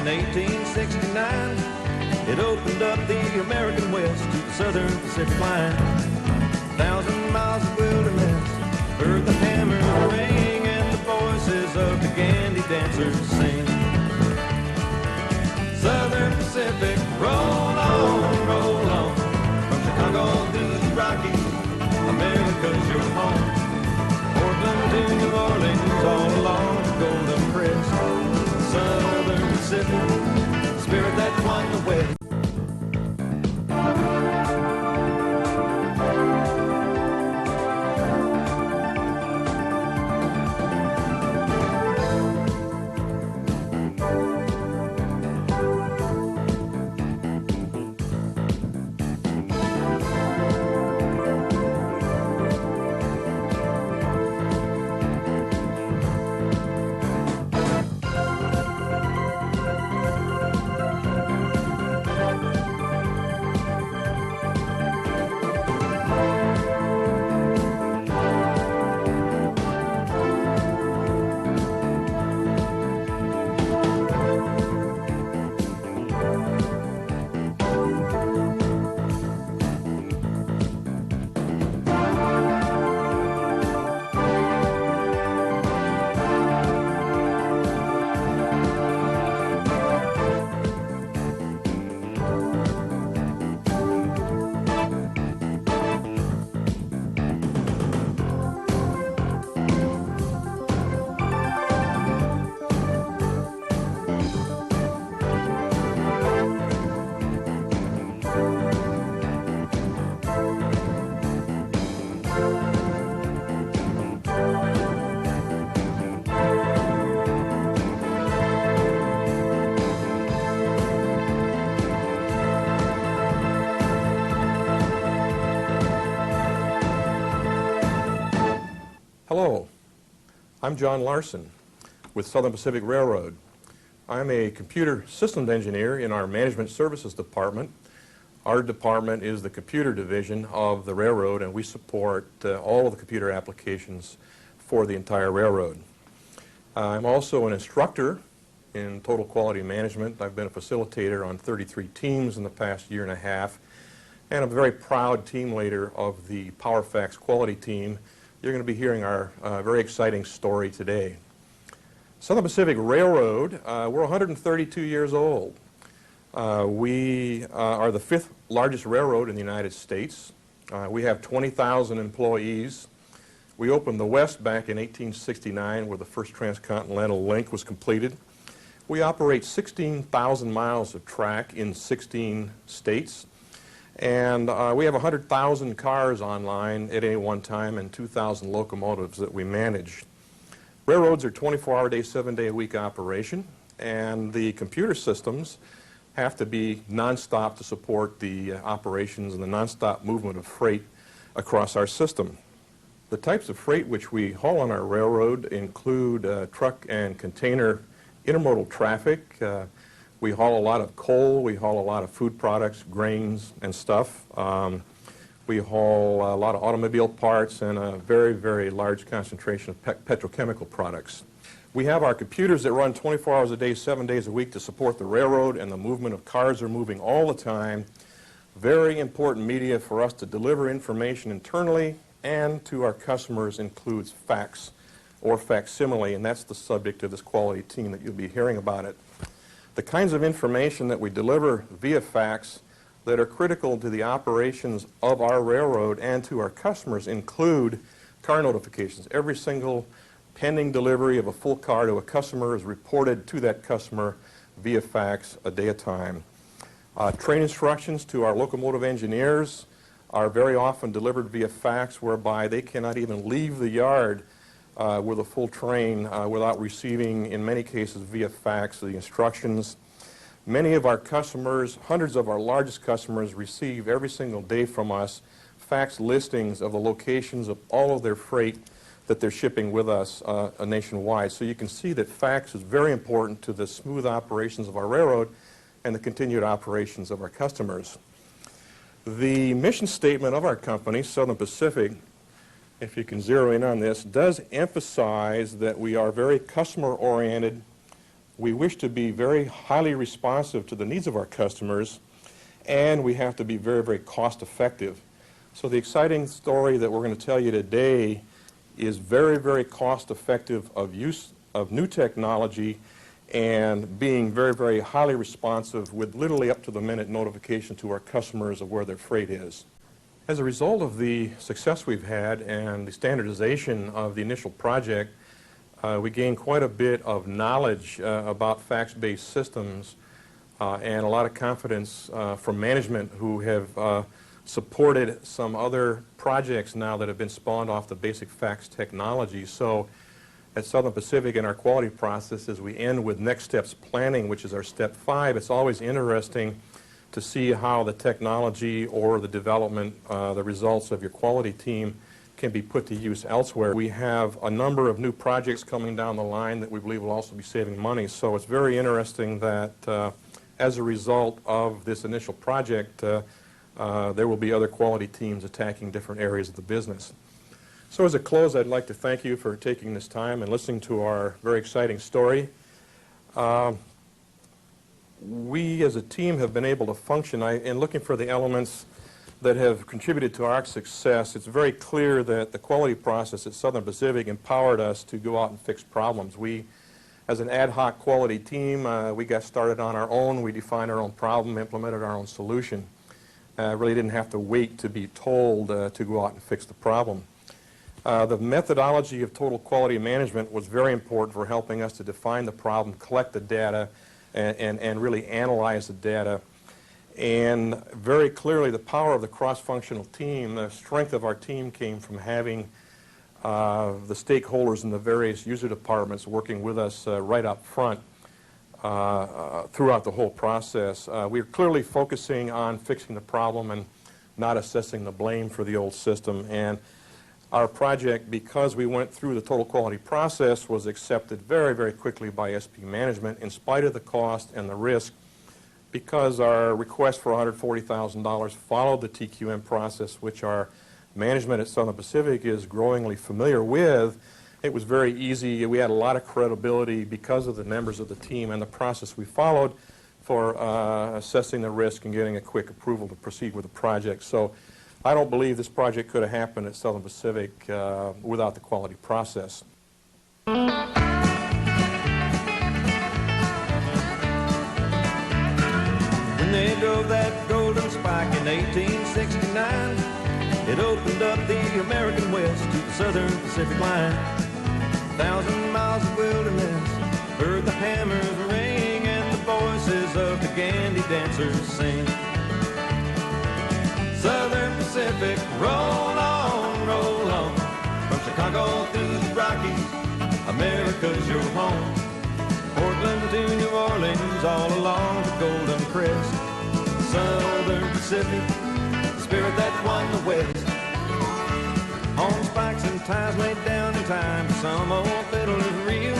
in 1869, it opened up the American West to the Southern Pacific line. 1,000 miles of wilderness, heard the hammers ring and the voices of the Gandhi dancers sing. Southern Pacific, roll on, roll on. From Chicago to the Rockies, America's your home. Portland to New Orleans, all along the Golden Crest. Southern Pacific, spirit that won the West. Hello, I'm John Larson with Southern Pacific Railroad. I'm a computer systems engineer in our management services department. Our department is the computer division of the railroad, and we support all of the computer applications for the entire railroad. I'm also an instructor in total quality management. I've been a facilitator on 33 teams in the past year and a half, and I'm a very proud team leader of the PowerFax quality team. You're going to be hearing our very exciting story today. Southern Pacific Railroad, we're 132 years old. We are the 5th largest railroad in the United States. We have 20,000 employees. We opened the West back in 1869, where the first transcontinental link was completed. We operate 16,000 miles of track in 16 states. And we have 100,000 cars online at any one time and 2,000 locomotives that we manage. Railroads are 24-hour-a-day, 7-day-a-week operation, and the computer systems have to be nonstop to support the operations and the nonstop movement of freight across our system. The types of freight which we haul on our railroad include truck and container intermodal traffic. We haul a lot of coal, we haul a lot of food products, grains and stuff. We haul a lot of automobile parts and a very, very large concentration of petrochemical products. We have our computers that run 24 hours a day, 7 days a week to support the railroad, and the movement of cars are moving all the time. Very important media for us to deliver information internally and to our customers includes fax or facsimile, and that's the subject of this quality team that you'll be hearing about it. The kinds of information that we deliver via fax that are critical to the operations of our railroad and to our customers include car notifications. Every single pending delivery of a full car to a customer is reported to that customer via fax a day at a time. Train instructions to our locomotive engineers are very often delivered via fax, whereby they cannot even leave the yard with a full train without receiving, in many cases via fax, the instructions. Many of our customers, hundreds of our largest customers, receive every single day from us fax listings of the locations of all of their freight that they're shipping with us nationwide. So you can see that fax is very important to the smooth operations of our railroad and the continued operations of our customers. The mission statement of our company, Southern Pacific, if you can zero in on this, does emphasize that we are very customer-oriented, We wish to be very highly responsive to the needs of our customers, and we have to be very, very cost effective. So the exciting story that we're going to tell you today is very, very cost effective of use of new technology and being very, very highly responsive with literally up to the minute notification to our customers of where their freight is. As a result of the success we've had and the standardization of the initial project, we gained quite a bit of knowledge about fax-based systems and a lot of confidence from management who have supported some other projects now that have been spawned off the basic fax technology. So at Southern Pacific in our quality process, as we end with next steps planning, which is our step 5, it's always interesting to see how the technology or the development, the results of your quality team can be put to use elsewhere. We have a number of new projects coming down the line that we believe will also be saving money. So it's very interesting that as a result of this initial project, there will be other quality teams attacking different areas of the business. So as a close, I'd like to thank you for taking this time and listening to our very exciting story. We as a team have been able to function in looking for the elements that have contributed to our success. It's very clear that the quality process at Southern Pacific empowered us to go out and fix problems. We, as an ad hoc quality team, we got started on our own. We defined our own problem, implemented our own solution. Really didn't have to wait to be told to go out and fix the problem. The methodology of total quality management was very important for helping us to define the problem, collect the data, and really analyze the data. And very clearly the power of the cross-functional team, the strength of our team came from having the stakeholders in the various user departments working with us right up front throughout the whole process. We're clearly focusing on fixing the problem and not assessing the blame for the old system. And our project, because we went through the total quality process, was accepted very, very quickly by SP management in spite of the cost and the risk, because our request for $140,000 followed the TQM process, which our management at Southern Pacific is growingly familiar with. It was very easy. We had a lot of credibility because of the members of the team and the process we followed for assessing the risk and getting a quick approval to proceed with the project. So I don't believe this project could have happened at Southern Pacific without the quality process. When they drove that golden spike in 1869, it opened up the American West to the Southern Pacific line. 1,000 miles of wilderness heard the hammers ring and the voices of the Gandhi dancers sing. Southern Pacific, roll on, from Chicago through the Rockies, America's your home. Portland to New Orleans, all along the Golden Crest. Southern Pacific, the spirit that won the West. On spikes and ties laid down in time, some old fiddle is real.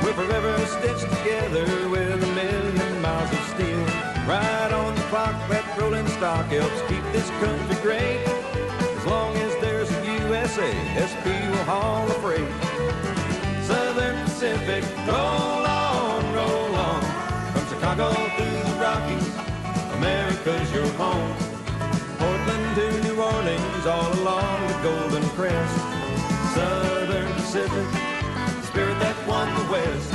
We're forever stitched together with 1,000,000 miles of steel. Right on the clock, that rolling stock helps keep this country great. As long as there's a USA, SP will haul the freight. Southern Pacific, roll on, from Chicago through the Rockies, America's your home. Portland to New Orleans, all along the Golden Crest. Southern Pacific, the spirit that won the West.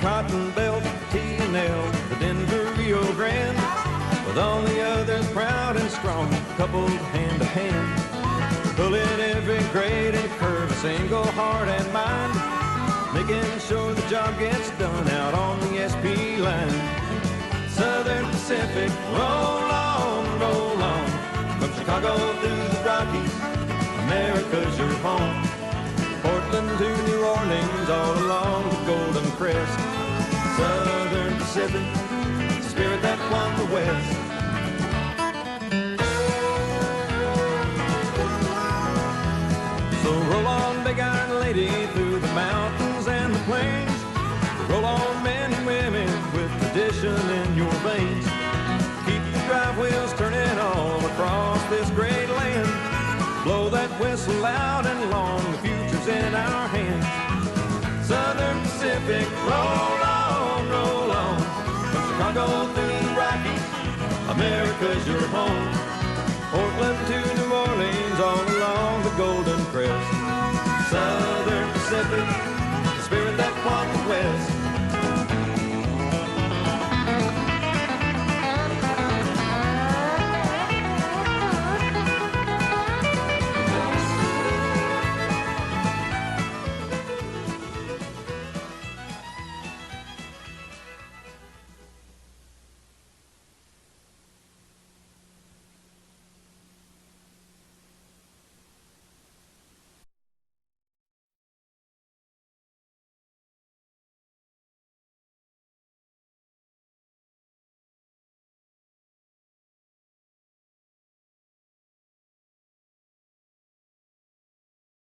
Cotton Belt, T&L, the Denver, Rio Grande, with all the others proud and strong, coupled hand to hand, pulling every grade and curve, a single heart and mind, making sure the job gets done out on the SP line. Southern Pacific, roll on, from Chicago through the Rockies, America's your home. Portland to New Orleans, all along the Golden Crest. Southern Pacific, the spirit that won the West. So roll on, big iron through the mountains and the plains. Roll on, men and women, with tradition in your veins. Keep the drive wheels turning on across this great land. Blow that whistle loud and long, the future's in our hands. Southern Pacific, roll on, from Chicago through the Rockies, America's your home. Portland to New Orleans, all along the Golden Crest. Southern Pacific, the spirit that walked the West.